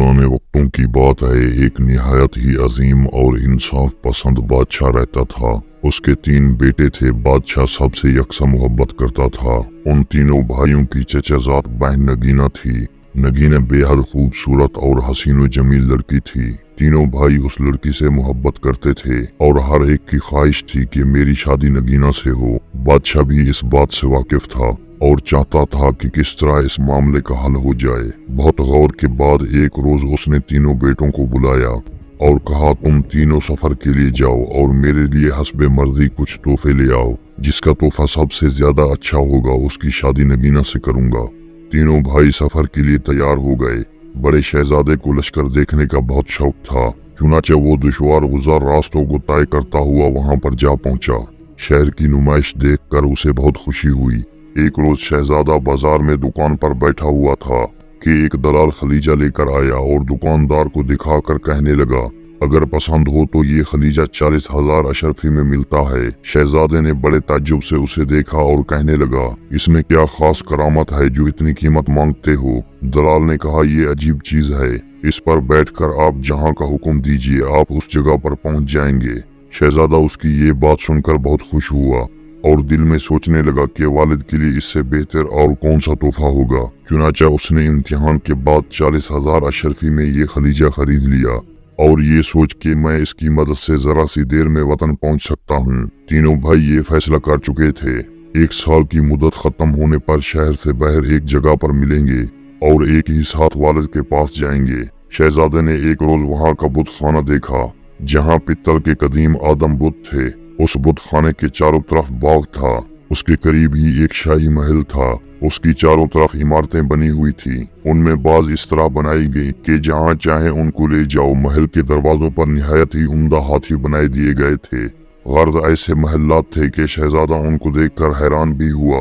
पुराने वक्तों की बात है। एक निहायत ही अजीम और इंसाफ पसंद बादशाह रहता था। उसके 3 बेटे थे। बादशाह सबसे यकसा मोहब्बत करता था। उन तीनों भाइयों की चचाजाद बहन नगीना थी। नगीना बेहद खूबसूरत और हसीन जमील लड़की थी। तीनों भाई उस लड़की से मोहब्बत करते थे और हर एक की ख्वाहिश थी कि मेरी शादी नगीना से हो। बादशाह भी इस बात से वाकिफ था और चाहता था कि किस तरह इस मामले का हल हो जाए। बहुत गौर के बाद एक रोज उसने तीनों बेटों को बुलाया और कहा, तुम तीनों सफर के लिए जाओ और मेरे लिए हस्बे मर्जी कुछ तोहफे ले आओ। जिसका तोहफा सबसे ज्यादा अच्छा होगा उसकी शादी नगीना से करूंगा। तीनों भाई सफर के लिए तैयार हो गए। बड़े शहजादे को लश्कर देखने का बहुत शौक था। चुनाचे वो दुश्वार गुजार रास्तों को तय करता हुआ वहां पर जा पहुंचा। शहर की नुमाइश देखकर उसे बहुत खुशी हुई। एक रोज शहजादा बाजार में दुकान पर बैठा हुआ था कि एक दलाल खलीजा लेकर आया और दुकानदार को दिखाकर कहने लगा, अगर पसंद हो तो ये खलीजा 40,000 अशरफी में मिलता है। शहजादे ने बड़े ताज्जुब से उसे देखा और कहने लगा, इसमें क्या खास करामत है जो इतनी कीमत मांगते हो? दलाल ने कहा, ये अजीब चीज है। इस पर बैठकर आप जहाँ का हुक्म दीजिए, आप उस जगह पर पहुँच जाएंगे। शहजादा उसकी ये बात सुनकर बहुत खुश हुआ और दिल में सोचने लगा कि वालिद के लिए इससे बेहतर और कौन सा तोहफा होगा। चुनाचा उसने इम्तिहान के बाद 40,000 अशरफी में ये खलीजा खरीद लिया और ये सोच के मैं इसकी मदद से जरा सी देर में वतन पहुंच सकता हूँ। तीनों भाई ये फैसला कर चुके थे। 1 साल की मुद्दत खत्म होने पर शहर से बाहर एक जगह पर मिलेंगे और एक ही साथ वालिद के पास जाएंगे। शहजादे ने एक रोज वहाँ का बुत खाना देखा जहाँ पित्तल के कदीम आदम बुत थे। उस बुत खाने के चारों तरफ बाग था। उसके करीब ही एक शाही महल था। उसकी चारों तरफ इमारतें बनी हुई थी। उनमें बाज इस तरह बनाई गई कि जहाँ चाहे उनको ले जाओ। महल के दरवाजों पर निहायत ही उम्दा हाथी बनाए दिए गए थे। गर्द ऐसे महल्लात थे कि शहजादा उनको देखकर हैरान भी हुआ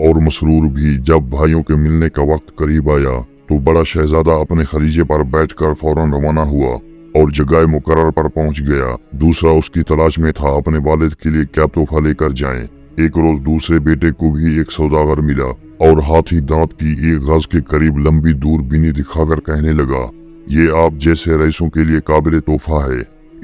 और मसरूर भी। जब भाइयों के मिलने का वक्त करीब आया तो बड़ा शहजादा अपने खलीजे पर बैठकर फौरन रवाना हुआ और जगह मुकर्रर पर पहुंच गया। दूसरा उसकी तलाश में था अपने वालिद के लिए क्या तोहफा लेकर जाएं। एक रोज दूसरे बेटे को भी एक सौदागर मिला और हाथी दांत की 1 गज के करीब लंबी दूरबीनी दिखाकर कहने लगा, ये आप जैसे रईसों के लिए काबिल तोहफा है।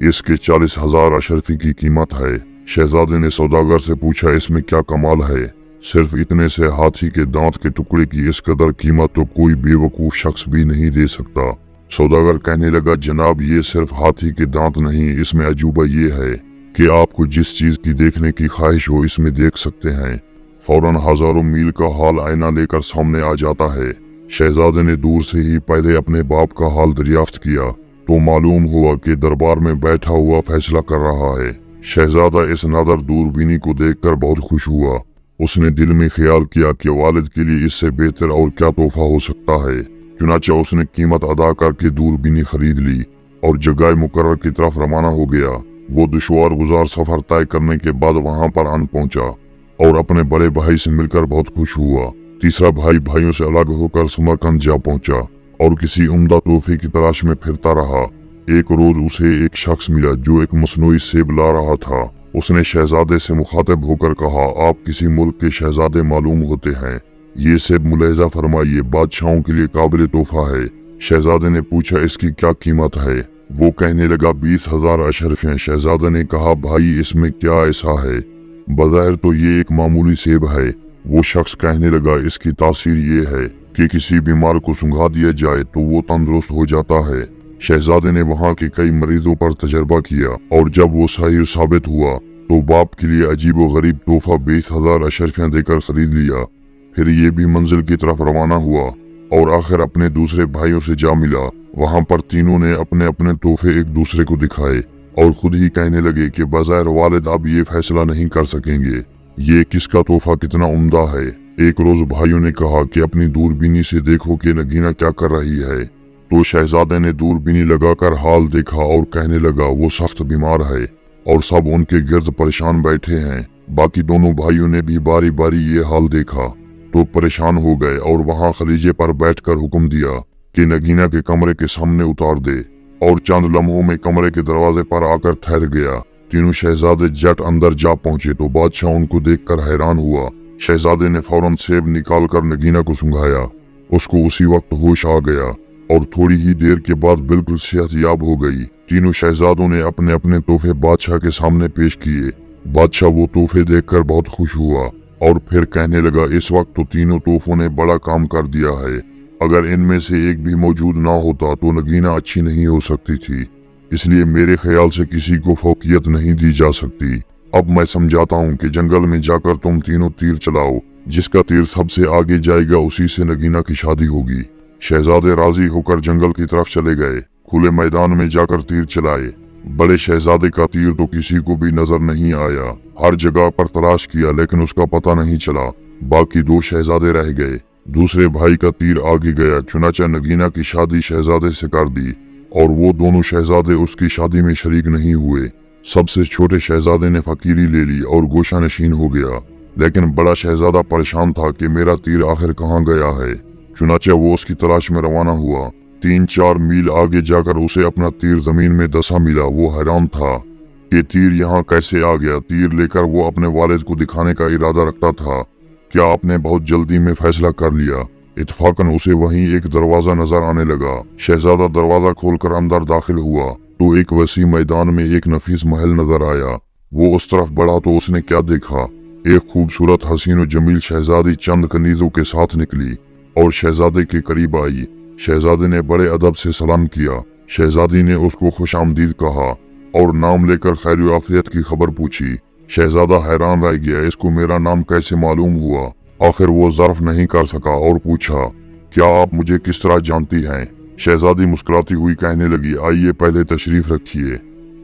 इसके 40,000 अशरफी की कीमत है। शहजादे ने सौदागर से पूछा, इसमें क्या कमाल है? सिर्फ इतने से हाथी के दांत के टुकड़े की इस कदर कीमत तो कोई बेवकूफ शख्स भी नहीं दे सकता। सौदागर कहने लगा, जनाब ये सिर्फ हाथी के दांत नहीं, इसमें अजूबा ये है कि आपको जिस चीज की देखने की ख्वाहिश हो इसमें देख सकते हैं। फौरन हजारों मील का हाल आईना लेकर सामने आ जाता है। शहजादे ने दूर से ही पहले अपने बाप का हाल दरियाफ्त किया तो मालूम हुआ कि दरबार में बैठा हुआ फैसला कर रहा है। शहजादा इस नादर दूरबीनी को देखकर बहुत खुश हुआ। उसने दिल में ख्याल किया कि वालिद के लिए इससे बेहतर और क्या तोहफा हो सकता है। चुनाचा उसने कीमत अदा करके दूरबीनी खरीद ली और जगह मुकर्रर की तरफ रवाना हो गया। वो दुश्वार गुजार सफर तय करने के बाद वहां पर आन पहुंचा और अपने बड़े भाई से मिलकर बहुत खुश हुआ। तीसरा भाई भाइयों से अलग होकर समरकंद जा पहुंचा और किसी उम्दा तोहफे की तलाश में फिरता रहा। एक रोज उसे एक शख्स मिला जो एक मसनूई सेब ला रहा था। उसने शहजादे से मुखातिब होकर कहा, आप किसी मुल्क के शहजादे मालूम होते हैं। ये सेब मुलाहिजा फरमाइए, बादशाहों के लिए काबिल तोहफा है। शहजादे ने पूछा, इसकी क्या कीमत है? वो कहने लगा, 20,000 अशरफियां। शहजादे ने कहा, भाई इसमें क्या ऐसा है? बज़ाहिर तो ये एक मामूली सेब है। वो शख्स कहने लगा, इसकी तासीर ये है कि किसी बीमार को सुंघा दिया जाए तो वो तंदुरुस्त हो जाता है। शहजादे ने वहाँ के कई मरीजों पर तजर्बा किया और जब वो सही साबित हुआ तो बाप के लिए अजीब व गरीब तोहफा 20,000 अशरफियां देकर खरीद लिया। फिर ये भी मंजिल की तरफ रवाना हुआ और आखिर अपने दूसरे भाइयों से जा मिला। वहां पर तीनों ने अपने अपने तोहफे एक दूसरे को दिखाए और खुद ही कहने लगे कि बज़ाहिर वालिद अब ये फैसला नहीं कर सकेंगे ये किसका तोहफा कितना उम्दा है। एक रोज भाइयों ने कहा कि अपनी दूरबीनी से देखो कि नगीना क्या कर रही है। तो शहजादे ने दूरबीनी लगाकर हाल देखा और कहने लगा, वो सख्त बीमार है और सब उनके गिर्द परेशान बैठे हैं। बाकी दोनों भाइयों ने भी बारी बारी ये हाल देखा तो परेशान हो गए और वहां खलीजे पर बैठकर हुक्म दिया कि नगीना के कमरे के सामने उतार दे और चंद लम्हों में कमरे के दरवाजे पर आकर ठहर गया। तीनों शहजादे जट अंदर जा पहुंचे तो बादशाह उनको देखकर हैरान हुआ। शहजादे ने फौरन सेब निकालकर नगीना को सुंघाया। उसको उसी वक्त होश आ गया। और थोड़ी ही देर के बाद बिल्कुल सेहतयाब हो गई। तीनों शहजादों ने अपने अपने तोहफे बादशाह के सामने पेश किए। बादशाह वो तोहफे देखकर बहुत खुश हुआ और फिर कहने लगा, इस वक्त तो तीनों तोहफों ने बड़ा काम कर दिया है। अगर इनमें से एक भी मौजूद ना होता तो नगीना अच्छी नहीं हो सकती थी, इसलिए मेरे ख्याल से किसी को फौकियत नहीं दी जा सकती। अब मैं समझाता हूँ कि जंगल में जाकर तुम तीनों तीर चलाओ, जिसका तीर सबसे आगे जाएगा उसी से नगीना की शादी होगी। शहजादे राजी होकर जंगल की तरफ चले गए। खुले मैदान में जाकर तीर चलाए। बड़े शहजादे का तीर तो किसी को भी नजर नहीं आया। हर जगह पर तलाश किया लेकिन उसका पता नहीं चला। बाकी दो शहजादे रह गए। दूसरे भाई का तीर आगे गया, चुनाचा नगीना की शादी शहजादे से कर दी और वो दोनों शहजादे उसकी शादी में शरीक नहीं हुए। सबसे छोटे शहजादे ने फकीरी ले ली और गोशा नशीन हो गया, लेकिन बड़ा शहजादा परेशान था कि मेरा तीर आखिर कहाँ गया है। चुनाचा वो उसकी तलाश में रवाना हुआ। 3-4 मील आगे जाकर उसे अपना तीर जमीन में दसा मिला। वो हैरान था कि तीर यहाँ कैसे आ गया। तीर लेकर वो अपने वालिद को दिखाने का इरादा रखता था। क्या आपने बहुत जल्दी में फैसला कर लिया? इत्तफाकन उसे वहीं एक दरवाजा नजर आने लगा। शहजादा दरवाजा खोलकर अंदर दाखिल हुआ तो एक वसी मैदान में एक नफीस महल नजर आया। वो उस तरफ बढ़ा तो उसने क्या देखा, एक खूबसूरत हसीन और जमील शहजादी चंद कनीजों के साथ निकली और शहजादे के करीब आई। शहजादे ने बड़े अदब से सलाम किया। शहजादी ने उसको खुश आमदीद कहा और नाम लेकर खैर आफियत की खबर पूछी। शहजादा हैरान रह गया, इसको मेरा नाम कैसे मालूम हुआ? आखिर वो ज़र्फ नहीं कर सका और पूछा, क्या आप मुझे किस तरह जानती हैं? शहजादी मुस्कुराती हुई कहने लगी, आइए पहले तशरीफ रखिए,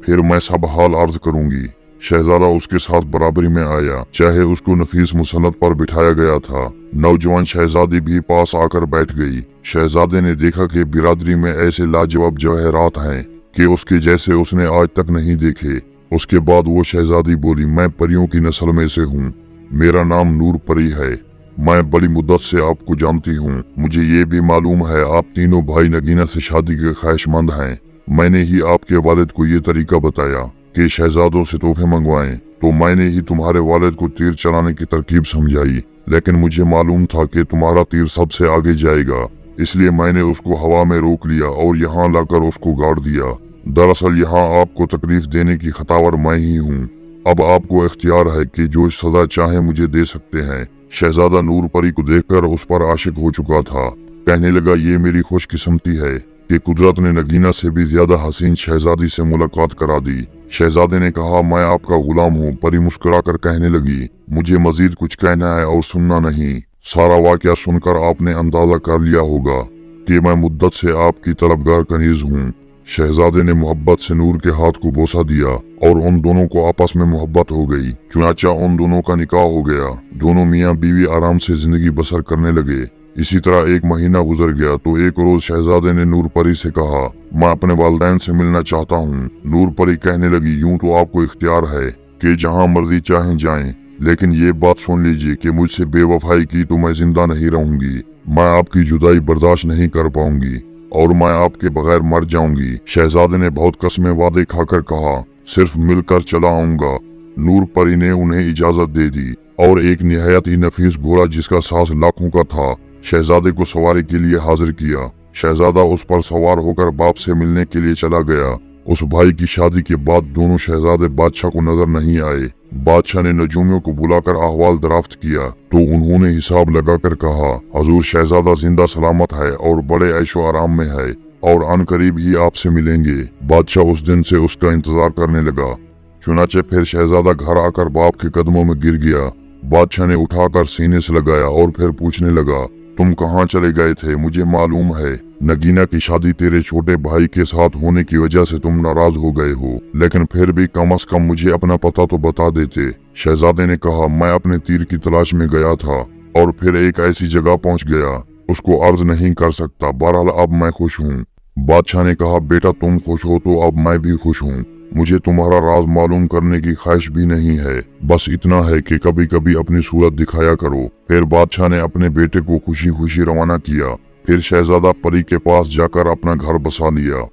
फिर मैं सब हाल अर्ज करूंगी। शहजादा उसके साथ बराबरी में आया, चाहे उसको नफीस मुसन्नत पर बिठाया गया था। नौजवान शहजादी भी पास आकर बैठ गई। शहजादे ने देखा कि बिरादरी में ऐसे लाजवाब जवाहरात हैं कि उसके जैसे उसने आज तक नहीं देखे। उसके बाद वो शहजादी बोली, मैं परियों की नस्ल में से हूँ, मेरा नाम नूर परी है। मैं बड़ी मुद्दत से आपको जानती हूँ। मुझे ये भी मालूम है आप तीनों भाई नगीना से शादी के ख्वाहिशमंद हैं। मैंने ही आपके वालिद को ये तरीका बताया कि शहजादों से तोहफे मंगवाएं, तो मैंने ही तुम्हारे वालिद को तीर चलाने की तरकीब समझाई। लेकिन मुझे मालूम था कि तुम्हारा तीर सबसे आगे जाएगा, इसलिए मैंने उसको हवा में रोक लिया और यहाँ लाकर उसको गाड़ दिया। दरअसल यहाँ आपको तकलीफ देने की खतावर मैं ही हूँ। अब आपको इख्तियार है कि जो सजा चाहे मुझे दे सकते हैं। शहजादा नूर परी को देखकर उस पर आशिक हो चुका था। कहने लगा, ये मेरी खुशकिस्मती है कि कुदरत ने नगीना से भी ज्यादा हसीन शहजादी से मुलाकात करा दी। शहजादे ने कहा, मैं आपका गुलाम हूँ। परी मुस्कुरा कर कहने लगी, मुझे मजीद कुछ कहना है और सुनना नहीं। सारा वाकया सुनकर आपने अंदाजा कर लिया होगा कि मैं मुद्दत से आपकी तलबगार कनीज हूँ। शहजादे ने मोहब्बत से नूर के हाथ को बोसा दिया और उन दोनों को आपस में मोहब्बत हो गई। चुनाचा उन दोनों का निकाह हो गया। दोनों मियाँ बीवी आराम से जिंदगी बसर करने लगे। इसी तरह एक महीना गुजर गया तो एक रोज शहजादे ने नूर परी से कहा, मैं अपने वालिदैन से मिलना चाहता हूँ। नूर परी कहने लगी, यूं तो आपको इख्तियार है कि जहाँ मर्जी चाहें जाएं, लेकिन ये बात सुन लीजिए कि मुझसे बेवफाई की तो मैं जिंदा नहीं रहूंगी। मैं आपकी जुदाई बर्दाश्त नहीं कर पाऊंगी और मैं आपके बगैर मर जाऊंगी। शहजादे ने बहुत कसमें वादे खाकर कहा, सिर्फ मिलकर चला आऊंगा। नूर परी ने उन्हें इजाजत दे दी और एक निहायत ही नफीस घोड़ा जिसका सास लाखों का था शहजादे को सवारी के लिए हाजिर किया। शहजादा उस पर सवार होकर बाप से मिलने के लिए चला गया। उस भाई की शादी के बाद दोनों शहजादे बादशाह को नजर नहीं आए। बादशाह ने नजूमियों को बुलाकर अहवाल दराफ्त किया तो उन्होंने हिसाब लगाकर कहा, हजूर शहजादा जिंदा सलामत है और बड़े ऐशो आराम में है और अनकरीब ही आपसे मिलेंगे। बादशाह उस दिन से उसका इंतजार करने लगा। चुनाचे फिर शहजादा घर आकर बाप के कदमों में गिर गया। बादशाह ने उठाकर सीने से लगाया और फिर पूछने लगा, तुम कहाँ चले गए थे? मुझे मालूम है नगीना की शादी तेरे छोटे भाई के साथ होने की वजह से तुम नाराज हो गए हो, लेकिन फिर भी कम से कम मुझे अपना पता तो बता देते। शहजादे ने कहा, मैं अपने तीर की तलाश में गया था और फिर एक ऐसी जगह पहुंच गया, उसको अर्ज नहीं कर सकता। बहरहाल अब मैं खुश हूँ। बादशाह ने कहा, बेटा तुम खुश हो तो अब मैं भी खुश हूँ। मुझे तुम्हारा राज मालूम करने की ख्वाहिश भी नहीं है, बस इतना है कि कभी कभी अपनी सूरत दिखाया करो। फिर बादशाह ने अपने बेटे को खुशी खुशी रवाना किया। फिर शहजादा परी के पास जाकर अपना घर बसा लिया।